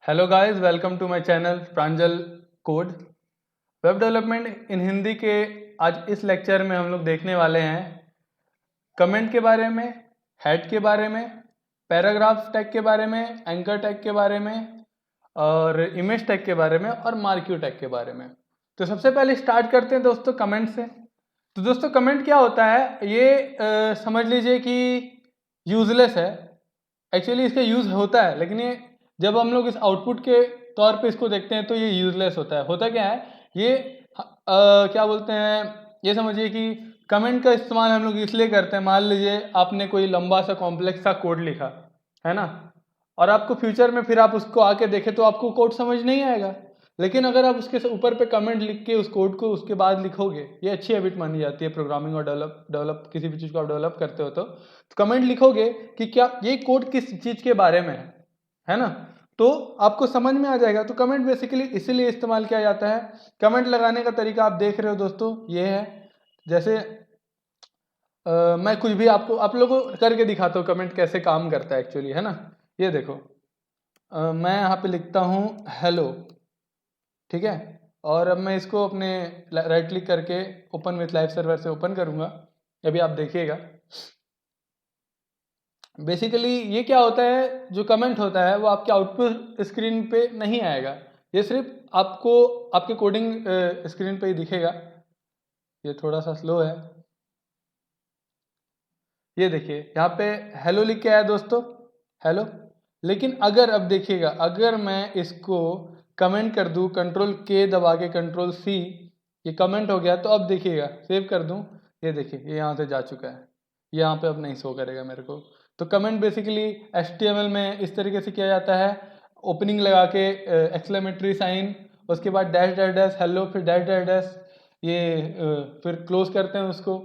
Hello guys, welcome to my channel Pranjal code. Web development in Hindi के आज इस lecture में हम लोग देखने वाले हैं कमेंट के बारे में, हेड के बारे में, पैराग्राफ टैग के बारे में, एंकर टैग के बारे में और इमेज टैग के बारे में और मार्क्यू टैग के बारे में। तो सबसे पहले स्टार्ट करते हैं दोस्तों कमेंट से। तो दोस्तों कमेंट क्या होता है, ये समझ लीजिए कि यूजलेस है। एक्चुअली इसका यूज़ होता है, लेकिन ये जब हम लोग इस आउटपुट के तौर पे इसको देखते हैं तो ये यूजलेस होता है। होता क्या है, ये क्या बोलते हैं, ये समझिए कि कमेंट का इस्तेमाल हम लोग इसलिए करते हैं। मान लीजिए आपने कोई लंबा सा कॉम्प्लेक्स सा कोड लिखा है ना, और आपको फ्यूचर में फिर आप उसको आके देखें तो आपको कोड समझ नहीं आएगा। लेकिन अगर आप उसके ऊपर पे कमेंट लिख के उस कोड को उसके बाद लिखोगे, ये अच्छी हैबिट मानी जाती है प्रोग्रामिंग और डेवलप किसी भी चीज़ को आप डेवलप करते हो तो कमेंट लिखोगे कि क्या ये कोड किस चीज़ के बारे में है ना, तो आपको समझ में आ जाएगा। तो कमेंट बेसिकली इसीलिए इस्तेमाल किया जाता है। कमेंट लगाने का तरीका आप देख रहे हो दोस्तों, ये है। जैसे मैं कुछ भी आपको आप लोगों को करके दिखाता हूँ कमेंट कैसे काम करता है एक्चुअली, है ना। ये देखो, मैं यहाँ पे लिखता हूँ हेलो, ठीक है। और अब मैं इसको अपने राइट क्लिक करके ओपन विथ लाइव सर्वर से ओपन करूँगा। अभी आप देखिएगा बेसिकली ये क्या होता है, जो कमेंट होता है वो आपके आउटपुट स्क्रीन पे नहीं आएगा, ये सिर्फ आपको आपके कोडिंग स्क्रीन पे ही दिखेगा। ये थोड़ा सा स्लो है। ये देखिए यहाँ पे हेलो लिख के आया दोस्तों, हेलो। लेकिन अगर अब देखिएगा, अगर मैं इसको कमेंट कर दूँ, कंट्रोल के दबा के कंट्रोल सी, ये कमेंट हो गया। तो अब देखिएगा सेव कर दूँ, ये देखिए ये यहाँ से जा चुका है, यहाँ पे अब नहीं शो करेगा मेरे को। तो कमेंट बेसिकली HTML में इस तरीके से किया जाता है, ओपनिंग लगा के एक्सक्लेमेटरी साइन, उसके बाद डैश डैश डैश हेलो, फिर डैश डैश डैश, ये फिर क्लोज करते हैं उसको।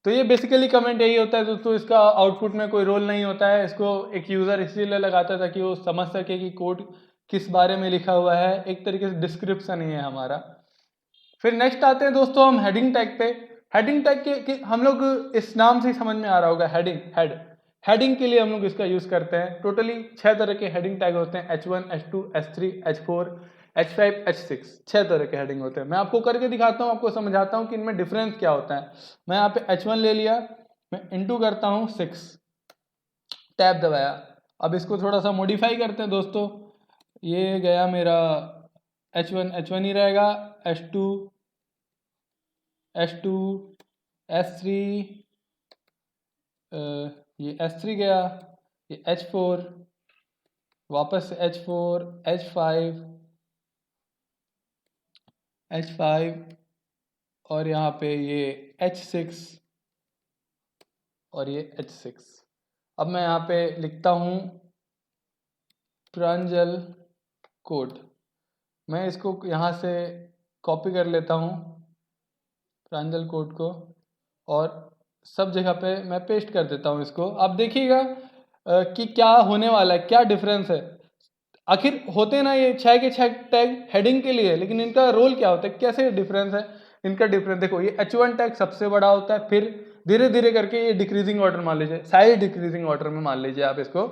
तो ये बेसिकली कमेंट यही होता है दोस्तों, इसका आउटपुट में कोई रोल नहीं होता है। इसको एक यूज़र इसीलिए लगाता है ताकि वो समझ सके कि कोड किस बारे में लिखा हुआ है, एक तरीके से डिस्क्रिप्शन ही है हमारा। फिर नेक्स्ट आते हैं दोस्तों हम हेडिंग टैग पे। हेडिंग टैग के हम लोग इस नाम से ही समझ में आ रहा होगा, हेडिंग, हेडिंग के लिए हम लोग इसका यूज़ करते हैं। टोटली 6 तरह के हेडिंग टैग होते हैं, H1, H2, H3, H4, H5, H6, 6 तरह के हेडिंग होते हैं। मैं आपको करके दिखाता हूँ, आपको समझाता हूँ कि इनमें डिफरेंस क्या होता है। मैं यहाँ पे H1 ले लिया, मैं इंटू करता हूँ 6, टैब दबाया। अब इसको थोड़ा सा मॉडिफाई करते हैं दोस्तों, ये गया मेरा H1 ही रहेगा, H2, H2, S3, ये S3 गया, ये H4, वापस से H4, H5, H5 और यहाँ पे ये H6 और ये H6। अब मैं यहाँ पे लिखता हूँ प्रांजल कोड। मैं इसको यहाँ से कॉपी कर लेता हूँ प्रांजल कोड को, और सब जगह पे मैं पेस्ट कर देता हूँ इसको। आप देखिएगा कि क्या होने वाला है, क्या डिफरेंस है। आखिर होते ना ये 6 के 6 टैग हेडिंग के लिए, लेकिन इनका रोल क्या होता है, कैसे डिफरेंस है इनका। डिफरेंस देखो, ये H1 टैग सबसे बड़ा होता है, फिर धीरे धीरे करके ये डिक्रीजिंग ऑर्डर मान लीजिए, साइड डिक्रीजिंग ऑर्डर में मान लीजिए आप इसको।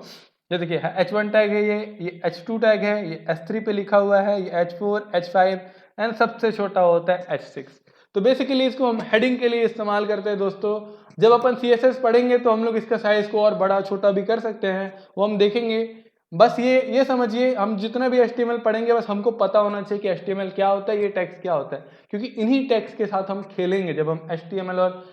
ये देखिए H1 टैग है, ये H2 टैग है, ये S3 पे लिखा हुआ है, ये H4, H5 एंड सबसे छोटा होता है H6। तो बेसिकली इसको हम हेडिंग के लिए इस्तेमाल करते हैं दोस्तों। जब अपन CSS पढ़ेंगे तो हम लोग इसका साइज को और बड़ा छोटा भी कर सकते हैं, वो हम देखेंगे। बस ये समझिए, हम जितना भी HTML पढ़ेंगे बस हमको पता होना चाहिए कि HTML क्या होता है, ये टैग्स क्या होता है, क्योंकि इन्हीं टैग्स के साथ हम खेलेंगे जब हम HTML और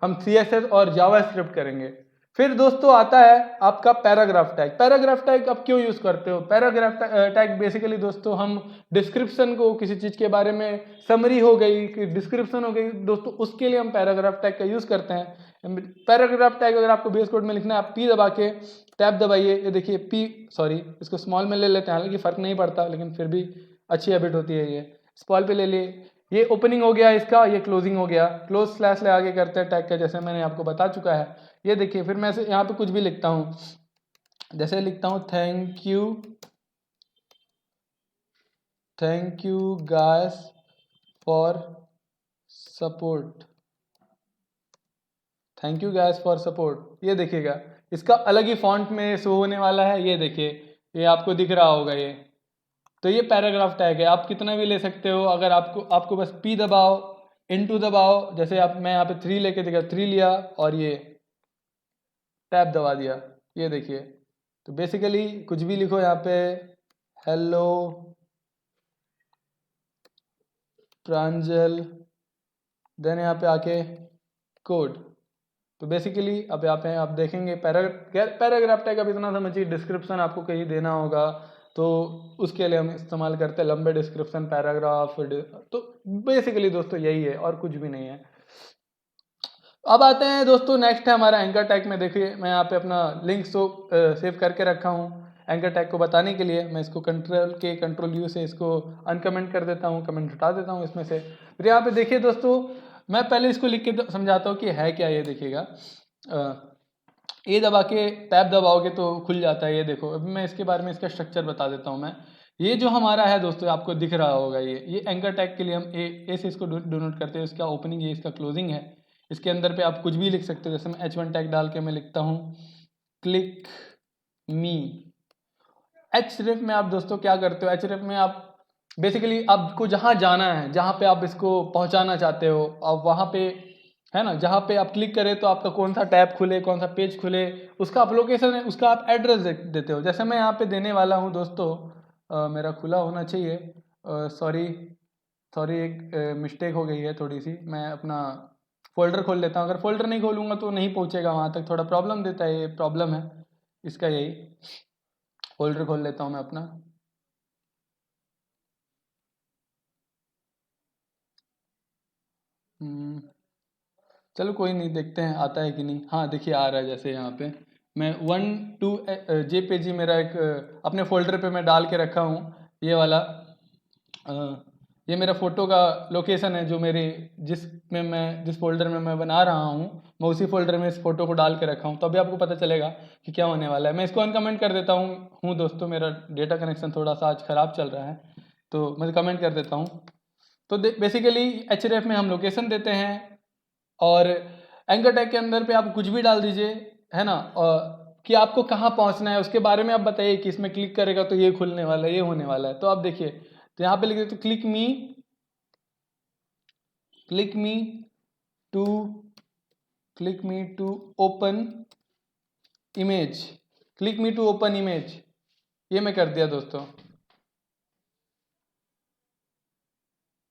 हम CSS और जावास्क्रिप्ट करेंगे। फिर दोस्तों आता है आपका पैराग्राफ टैग। पैराग्राफ टैग आप क्यों यूज़ करते हो? पैराग्राफ टैग बेसिकली दोस्तों हम डिस्क्रिप्शन को, किसी चीज़ के बारे में समरी हो गई कि डिस्क्रिप्शन हो गई दोस्तों, उसके लिए हम पैराग्राफ टैग का यूज़ करते हैं। पैराग्राफ टैग अगर आपको VS कोड में लिखना है, आप P दबा के टैब दबाइए, ये देखिए इसको स्मॉल में ले लेते हैं, हालांकि फ़र्क नहीं पड़ता लेकिन फिर भी अच्छी हैबिट होती है। ये स्मॉल पे ले लिए, ये ओपनिंग हो गया इसका, ये क्लोजिंग हो गया। क्लोज स्लैश ले आगे करते हैं टैग का, जैसे मैंने आपको बता चुका है। ये देखिए, फिर मैं यहाँ पे कुछ भी लिखता हूँ, जैसे लिखता हूँ thank you guys for support, thank you guys for support. ये देखिएगा इसका अलग ही फॉन्ट में शो होने वाला है। ये देखिए ये आपको दिख रहा होगा ये। तो ये पैराग्राफ टैग है, आप कितना भी ले सकते हो। अगर आपको बस P दबाओ, इनटू दबाओ, जैसे मैं यहाँ पे 3 लेके देखा, 3 लिया और ये टैब दबा दिया, ये देखिए। तो बेसिकली कुछ भी लिखो यहाँ पे, हेलो प्रांजल, देन यहाँ पे आके कोड। तो बेसिकली अब यहाँ पे आप देखेंगे पैराग्राफ टैग। अब इतना समझिए, डिस्क्रिप्शन आपको कहीं देना होगा तो उसके लिए हम इस्तेमाल करते हैं लंबे डिस्क्रिप्शन पैराग्राफ। तो बेसिकली दोस्तों यही है और कुछ भी नहीं है। अब आते हैं दोस्तों, नेक्स्ट है हमारा एंकर टैग में। देखिए मैं यहाँ पे अपना लिंक सेव करके रखा हूँ एंकर टैग को बताने के लिए। मैं इसको कंट्रोल यू से इसको अनकमेंट कर देता हूँ, कमेंट हटा देता हूँ इसमें से। फिर यहाँ पे देखिए दोस्तों, मैं पहले इसको लिख के समझाता हूँ कि है क्या। ये देखिएगा, ये दबा के टैब दबाओगे तो खुल जाता है, ये देखो। अभी मैं इसके बारे में इसका स्ट्रक्चर बता देता हूँ मैं। ये जो हमारा है दोस्तों, आपको दिख रहा होगा ये एंकर टैग के लिए हम ए से इसको डिनोट करते हैं। इसका ओपनिंग ये इसका क्लोजिंग है। इसके अंदर पे आप कुछ भी लिख सकते हो। जैसे मैं H1 टैग डाल के मैं लिखता हूँ क्लिक मी। href में आप दोस्तों क्या करते हो, href में आप बेसिकली आपको जहाँ जाना है, जहाँ पे आप इसको पहुँचाना चाहते हो, आप वहाँ पे है ना, जहाँ पे आप क्लिक करें तो आपका कौन सा टैब खुले, कौन सा पेज खुले, उसका आप लोकेशन है, उसका आप एड्रेस देते हो। जैसे मैं यहाँ पे देने वाला हूँ दोस्तों, मेरा खुला होना चाहिए, सॉरी एक मिस्टेक हो गई है थोड़ी सी। मैं अपना फोल्डर खोल लेता हूँ। अगर फोल्डर नहीं खोलूँगा तो नहीं पहुँचेगा वहाँ तक, थोड़ा प्रॉब्लम देता है, ये प्रॉब्लम है इसका। यही फोल्डर खोल लेता हूँ मैं अपना। चलो कोई नहीं, देखते हैं आता है कि नहीं। हाँ देखिए आ रहा है। जैसे यहाँ पे मैं 1 2 JPG मेरा एक अपने फोल्डर पे मैं डाल के रखा हूँ, ये वाला। ये मेरा फ़ोटो का लोकेशन है, जो मेरे जिस फोल्डर में मैं बना रहा हूँ, मैं उसी फोल्डर में इस फोटो को डाल के रखा हूँ। तो अभी आपको पता चलेगा कि क्या होने वाला है। मैं इसको अनकमेंट कर देता हूँ दोस्तों, मेरा डेटा कनेक्शन थोड़ा सा आज ख़राब चल रहा है, तो मैं कमेंट कर देता हूँ। तो बेसिकली href में हम लोकेशन देते हैं, और एंकर टैग के अंदर पे आप कुछ भी डाल दीजिए, है ना, कि आपको कहाँ पहुँचना है उसके बारे में आप बताइए कि इसमें क्लिक करेगा तो ये खुलने वाला है, ये होने वाला है। तो आप देखिए, तो यहाँ पे लिख देते click me to open image, ये मैं कर दिया दोस्तों।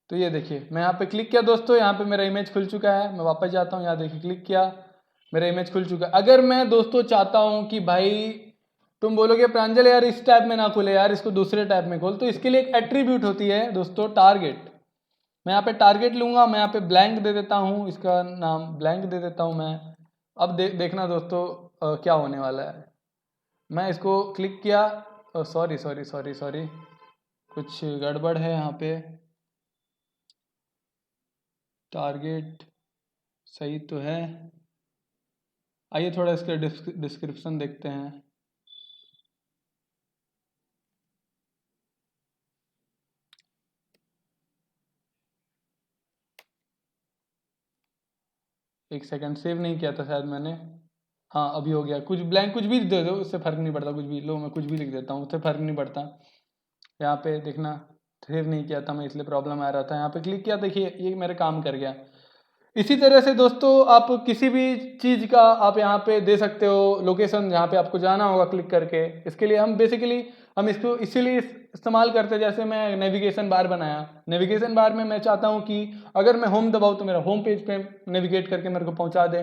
तो ये देखिए मैं यहाँ पे क्लिक किया दोस्तों, यहाँ पे मेरा इमेज खुल चुका है। मैं वापस जाता हूँ, यहाँ देखिए क्लिक किया, मेरा इमेज खुल चुका है। अगर मैं दोस्तों चाहता हूँ कि भाई तुम बोलोगे प्रांजल यार इस टैब में ना खुले, यार इसको दूसरे टैब में खोल, तो इसके लिए एक एट्रीब्यूट होती है दोस्तों, टारगेट। मैं यहाँ पे टारगेट लूँगा, मैं यहाँ पे ब्लैंक दे देता हूँ, इसका नाम ब्लैंक दे देता हूँ मैं। अब देखना दोस्तों क्या होने वाला है। मैं इसको क्लिक किया, सॉरी कुछ गड़बड़ है यहाँ पे। टारगेट सही तो है, आइए थोड़ा इसका डिस्क्रिप्शन देखते हैं। एक सेकंड, सेव नहीं किया था शायद मैंने। हाँ अभी हो गया। कुछ ब्लैंक कुछ भी दे दो, उससे फ़र्क नहीं पड़ता। कुछ भी लो, मैं कुछ भी लिख देता हूँ, उससे फ़र्क नहीं पड़ता। यहाँ पे देखना, सेव नहीं किया था मैं, इसलिए प्रॉब्लम आ रहा था। यहाँ पे क्लिक किया, देखिए ये मेरे काम कर गया। इसी तरह से दोस्तों आप किसी भी चीज़ का आप यहाँ पे दे सकते हो लोकेशन, जहाँ पे आपको जाना होगा क्लिक करके। इसके लिए हम बेसिकली हम इसको इसीलिए इस्तेमाल करते हैं। जैसे मैं नेविगेशन बार बनाया, नेविगेशन बार में मैं चाहता हूँ कि अगर मैं होम दबाऊँ तो मेरा होम पेज पे नेविगेट करके मेरे को पहुँचा दे,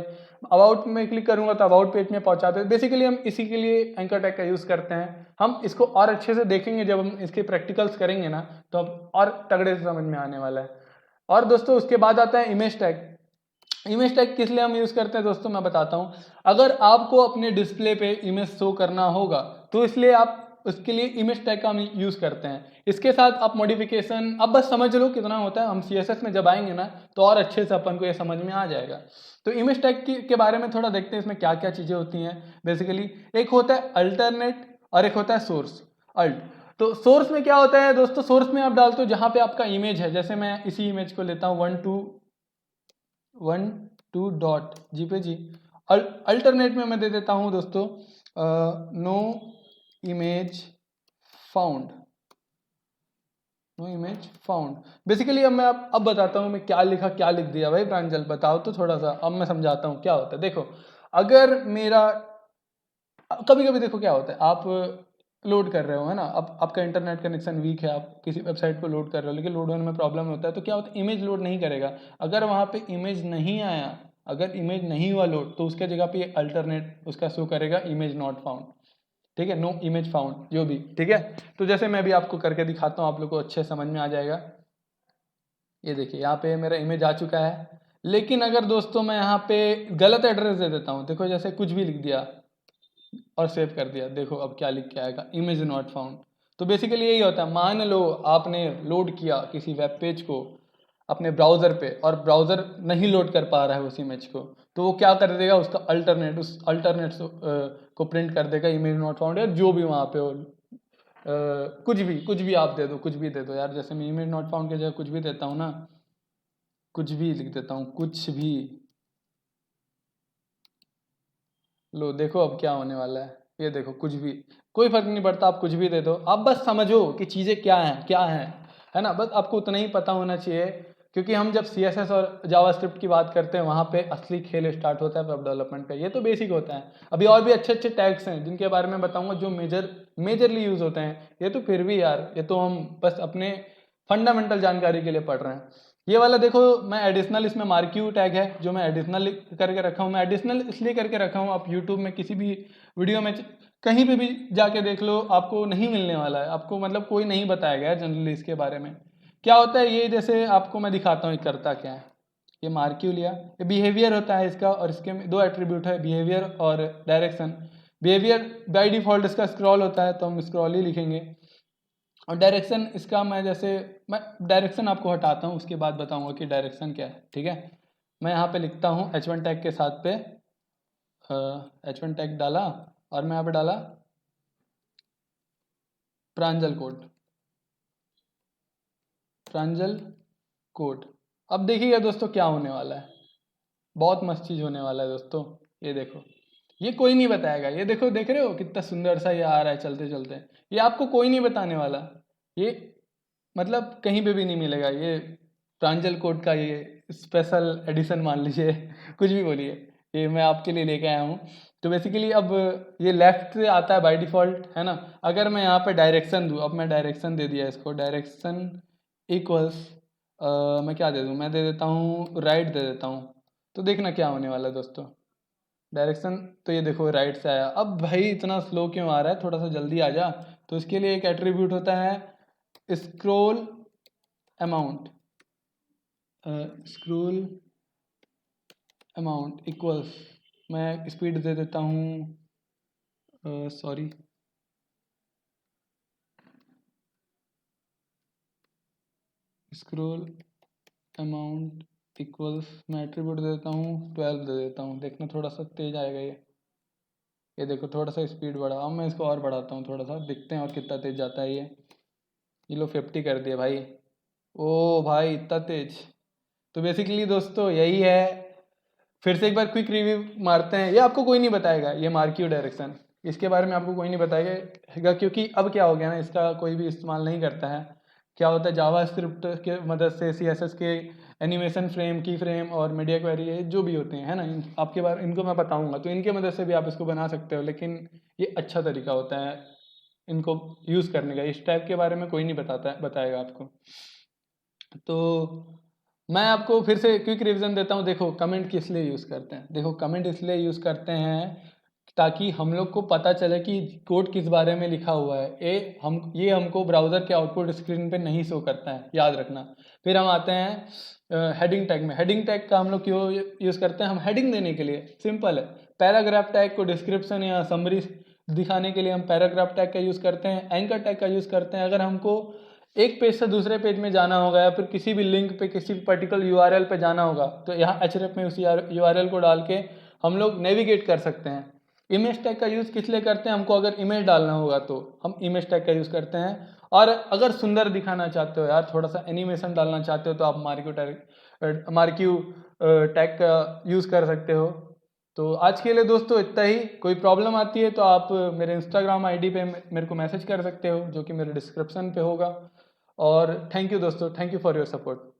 अबाउट में क्लिक करूँगा तो अबाउट पेज में पहुँचा दे। बेसिकली हम इसी के लिए एंकर टैग का यूज़ करते हैं। हम इसको और अच्छे से देखेंगे जब हम इसके प्रैक्टिकल्स करेंगे ना, तो अब और तगड़े से समझ में आने वाला है। और दोस्तों उसके बाद आता है इमेज टैग। इमेज टैग किस लिए हम यूज़ करते हैं दोस्तों, मैं बताता हूँ। अगर आपको अपने डिस्प्ले पे इमेज शो करना होगा तो इसलिए आप उसके लिए इमेज टैग का हम यूज़ करते हैं। इसके साथ आप मॉडिफिकेशन, अब बस समझ लो कितना होता है। हम CSS में जब आएंगे ना तो और अच्छे से अपन को ये समझ में आ जाएगा। तो इमेज टैग के बारे में थोड़ा देखते हैं, इसमें क्या क्या चीज़ें होती हैं। बेसिकली एक होता है अल्टरनेट और एक होता है सोर्स। तो सोर्स में क्या होता है दोस्तों, सोर्स में आप डालते हो जहाँ पे आपका इमेज है। जैसे मैं इसी इमेज को लेता हूँ 1 2 अल्टरनेट में मैं दे देता हूँ दोस्तों no image found, no image found. Basically अब मैं अब बताता हूँ मैं क्या लिखा क्या लिख दिया। भाई प्रांजल बताओ तो थोड़ा सा, अब मैं समझाता हूँ क्या होता है। देखो अगर मेरा कभी कभी देखो क्या होता है, आप लोड कर रहे हो है ना, अब आपका इंटरनेट कनेक्शन वीक है, आप किसी वेबसाइट को लोड कर रहे हो लेकिन लोड होने में प्रॉब्लम होता है, तो क्या होता है इमेज लोड नहीं करेगा। अगर वहाँ पे इमेज नहीं आया, अगर इमेज नहीं हुआ लोड, तो उसके जगह पे अल्टरनेट उसका शो करेगा इमेज नॉट फाउंड, ठीक है, नो इमेज फाउंड जो भी, ठीक है। तो जैसे मैं भी आपको करके दिखाता हूँ, आप लोग को अच्छे समझ में आ जाएगा। ये देखिए यहाँ पे मेरा इमेज आ चुका है, लेकिन अगर दोस्तों मैं यहाँ पे गलत एड्रेस दे देता हूँ, देखो जैसे कुछ भी लिख दिया और सेव कर दिया, देखो अब क्या लिख के आएगा, इमेज नॉट फाउंड। तो बेसिकली यही होता है, मान लो आपने लोड किया किसी वेब पेज को अपने ब्राउज़र पे और ब्राउज़र नहीं लोड कर पा रहा है उस इमेज को, तो वो क्या कर देगा, उसका अल्टरनेट, उस अल्टरनेट को प्रिंट कर देगा इमेज नॉट फाउंड, या जो भी वहाँ पे हो, कुछ भी आप दे दो, कुछ भी दे दो यार, जैसे मैं इमेज नॉट फाउंड की जगह कुछ भी देता हूँ ना, कुछ भी लिख देता हूँ, कुछ भी। लो देखो अब क्या होने वाला है, ये देखो कुछ भी, कोई फर्क नहीं पड़ता, आप कुछ भी दे दो, आप बस समझो कि चीज़ें क्या हैं क्या हैं, है ना, बस आपको उतना ही पता होना चाहिए। क्योंकि हम जब CSS और जावास्क्रिप्ट की बात करते हैं, वहाँ पे असली खेल स्टार्ट होता है वेब डेवलपमेंट पे। ये तो बेसिक होता है, अभी और भी अच्छे अच्छे टैग्स हैं जिनके बारे में बताऊंगा जो मेजरली यूज़ होते हैं। ये तो फिर भी यार, ये तो हम बस अपने फंडामेंटल जानकारी के लिए पढ़ रहे हैं। ये वाला देखो, मैं एडिशनल, इसमें मार्क्यू टैग है जो मैं एडिशनल करके रखा हूँ। मैं एडिशनल इसलिए करके रखा हूँ, आप यूट्यूब में किसी भी वीडियो में कहीं पे भी जाके देख लो, आपको नहीं मिलने वाला है, आपको मतलब कोई नहीं बताया गया है जनरली इसके बारे में। क्या होता है ये, जैसे आपको मैं दिखाता हूँ ये करता क्या है। ये मार्क्यू लिया, ये बिहेवियर होता है इसका, और इसके में दो एट्रीब्यूट है, बिहेवियर और डायरेक्शन। बिहेवियर बाय डिफॉल्ट इसका स्क्रॉल होता है, तो हम स्क्रॉल ही लिखेंगे। और डायरेक्शन इसका मैं डायरेक्शन आपको हटाता हूँ, उसके बाद बताऊंगा कि डायरेक्शन क्या है, ठीक है। मैं यहाँ पे लिखता हूँ H1 टैग के साथ पे, H1 टैग डाला और मैं यहाँ पे डाला प्रांजल कोड, प्रांजल कोड। अब देखिएगा दोस्तों क्या होने वाला है, बहुत मस्त चीज़ होने वाला है दोस्तों। ये देखो, ये कोई नहीं बताएगा, ये देखो, देख रहे हो कितना सुंदर सा ये आ रहा है चलते चलते, ये आपको कोई नहीं बताने वाला। ये मतलब कहीं पे भी नहीं मिलेगा, ये प्रांजल कोड का ये स्पेशल एडिशन मान लीजिए कुछ भी बोलिए, ये मैं आपके लिए लेके आया हूँ। तो बेसिकली अब ये लेफ्ट से आता है बाय डिफ़ॉल्ट, है ना। अगर मैं यहाँ पे डायरेक्शन दूँ, अब मैं डायरेक्शन दे दिया इसको, डायरेक्शन इक्वल्स, मैं क्या दे दूँ, मैं दे देता हूँ राइट दे देता हूँ। तो देखना क्या होने वाला है दोस्तों, डायरेक्शन, तो ये देखो राइट से आया। अब भाई इतना स्लो क्यों आ रहा है, थोड़ा सा जल्दी आ जा। तो इसके लिए एक एट्रीब्यूट होता है scroll amount, scroll amount equals, मैं स्पीड दे देता हूँ, सॉरी, स्क्रोल अमाउंट इक्वल्स, मैं एट्रीब्यूट दे देता हूँ 12 दे देता हूँ, देखना थोड़ा सा तेज आएगा ये देखो थोड़ा सा स्पीड बढ़ा। अब मैं इसको और बढ़ाता हूँ थोड़ा सा, देखते हैं और कितना तेज जाता है ये लो 50 कर दिया भाई। ओ भाई इतना तेज। तो बेसिकली दोस्तों यही है, फिर से एक बार क्विक रिव्यू मारते हैं। ये आपको कोई नहीं बताएगा, ये मार्क्यू डायरेक्शन, इसके बारे में आपको कोई नहीं बताएगा, क्योंकि अब क्या हो गया ना, इसका कोई भी इस्तेमाल नहीं करता है। क्या होता है, जावा स्क्रिप्ट के मदद से CSS के एनिमेशन फ्रेम, की फ्रेम और मीडिया क्वेरी, ये जो भी होते हैं, है ना, आपके बारे इनको मैं बताऊंगा, तो इनके मदद से भी आप इसको बना सकते हो। लेकिन ये अच्छा तरीका होता है इनको यूज़ करने का, इस टाइप के बारे में कोई नहीं बताएगा आपको। तो मैं आपको फिर से क्विक रिवीजन देता हूँ। देखो कमेंट किस लिए यूज़ करते हैं, देखो कमेंट इसलिए यूज़ करते हैं ताकि हम लोग को पता चले कि कोड किस बारे में लिखा हुआ है। ये हमको ब्राउज़र के आउटपुट स्क्रीन पे नहीं शो करता है, याद रखना। फिर हम आते हैं हेडिंग टैग में। हेडिंग टैग का हम लोग क्यों यूज़ करते हैं, हम हेडिंग देने के लिए, सिंपल है। पैराग्राफ टैग को डिस्क्रिप्शन या समरी दिखाने के लिए हम पैराग्राफ टैग का यूज़ करते हैं। एंकर टैग का यूज़ करते हैं अगर हमको एक पेज से दूसरे पेज में जाना होगा, या फिर किसी भी लिंक पे किसी पर्टिकुलर URL पे जाना होगा, तो यहाँ href में उस URL को डाल के हम लोग नेविगेट कर सकते हैं। इमेज टैग का यूज़ किस लिए करते हैं, हमको अगर इमेज डालना होगा तो हम इमेज टैग का यूज़ करते हैं। और अगर सुंदर दिखाना चाहते हो यार, थोड़ा सा एनिमेशन डालना चाहते हो, तो आप मार्क्यू टैग का यूज़ कर सकते हो। तो आज के लिए दोस्तों इतना ही। कोई प्रॉब्लम आती है तो आप मेरे इंस्टाग्राम आईडी पे मेरे को मैसेज कर सकते हो, जो कि मेरे डिस्क्रिप्शन पे होगा। और थैंक यू दोस्तों, thank you for your support.